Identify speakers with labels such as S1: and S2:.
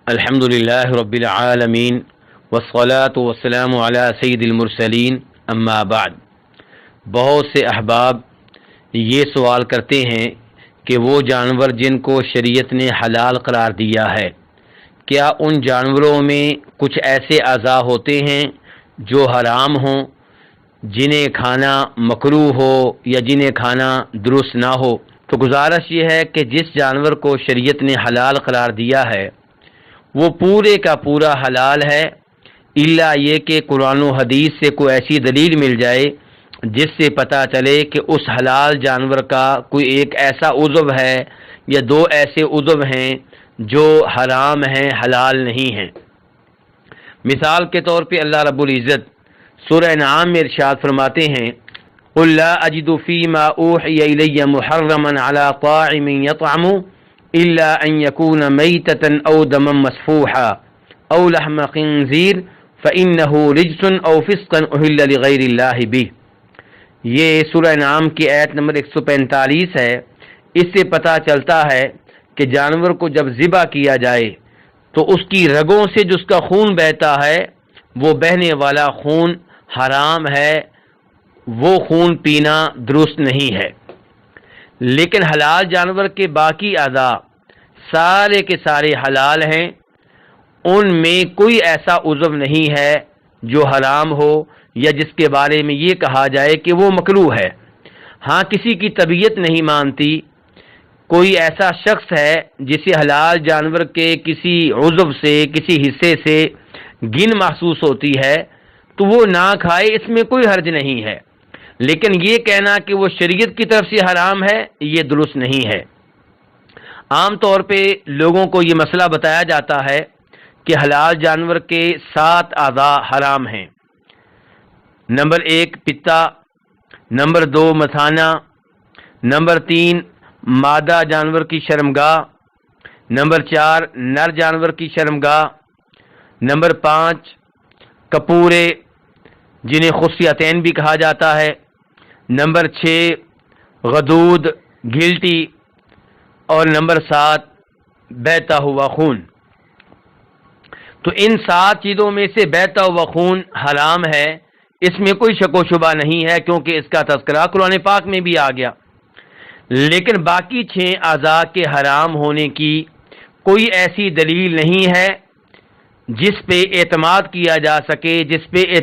S1: الحمدللہ رب العالمین والصلاة والسلام علی سید المرسلین اما بعد۔ بہت سے احباب یہ سوال کرتے ہیں کہ وہ جانور جن کو شریعت نے حلال قرار دیا ہے، کیا ان جانوروں میں کچھ ایسے اعضاء ہوتے ہیں جو حرام ہوں، جنہیں کھانا مکروہ ہو یا جنہیں کھانا درست نہ ہو؟ تو گزارش یہ ہے کہ جس جانور کو شریعت نے حلال قرار دیا ہے وہ پورے کا پورا حلال ہے، الا یہ کہ قرآن و حدیث سے کوئی ایسی دلیل مل جائے جس سے پتہ چلے کہ اس حلال جانور کا کوئی ایک ایسا عضو ہے یا دو ایسے عضو ہیں جو حرام ہیں، حلال نہیں ہیں۔ مثال کے طور پہ اللہ رب العزت سورہ انعام میں ارشاد فرماتے ہیں، قُلْ لَا أَجِدُ فِي مَا أُوحِيَ إِلَيَّ مُحَرَّمًا عَلَىٰ طَاعِمٍ يَطْعَمُهُ إِلَّا أَن يَكُونَ مَيْتَةً أَوْ دَمًا مَّسْفُوحًا أَوْ لَحْمَ خِنزِيرٍ فَإِنَّهُ رِجْسٌ أَوْ فِسْقٌ أُحِلَّ لِغَيْرِ اللَّهِ بِهِ۔ یہ سورہ انعام کی آیت نمبر 145 ہے۔ اس سے پتہ چلتا ہے کہ جانور کو جب ذبح کیا جائے تو اس کی رگوں سے جس کا خون بہتا ہے وہ بہنے والا خون حرام ہے، وہ خون پینا درست نہیں ہے۔ لیکن حلال جانور کے باقی اعضاء سارے کے سارے حلال ہیں، ان میں کوئی ایسا عضو نہیں ہے جو حرام ہو یا جس کے بارے میں یہ کہا جائے کہ وہ مکروہ ہے۔ ہاں، کسی کی طبیعت نہیں مانتی، کوئی ایسا شخص ہے جسے حلال جانور کے کسی عضو سے، کسی حصے سے گن محسوس ہوتی ہے تو وہ نہ کھائے، اس میں کوئی حرج نہیں ہے۔ لیکن یہ کہنا کہ وہ شریعت کی طرف سے حرام ہے، یہ درست نہیں ہے۔ عام طور پہ لوگوں کو یہ مسئلہ بتایا جاتا ہے کہ حلال جانور کے 7 اعضاء حرام ہیں۔ نمبر 1 پتا، نمبر 2 مثانہ، نمبر 3 مادہ جانور کی شرمگاہ، نمبر 4 نر جانور کی شرمگاہ، نمبر 5 کپورے جنہیں خصیتین بھی کہا جاتا ہے، نمبر 6 غدود گھلٹی، اور نمبر 7 بہتا ہوا خون۔ تو ان 7 چیزوں میں سے بہتا ہوا خون حرام ہے، اس میں کوئی شک و شبہ نہیں ہے کیونکہ اس کا تذکرہ قرآن پاک میں بھی آ گیا۔ لیکن باقی 6 اعضاء کے حرام ہونے کی کوئی ایسی دلیل نہیں ہے جس پہ اعتماد کیا جا سکے، جس پہ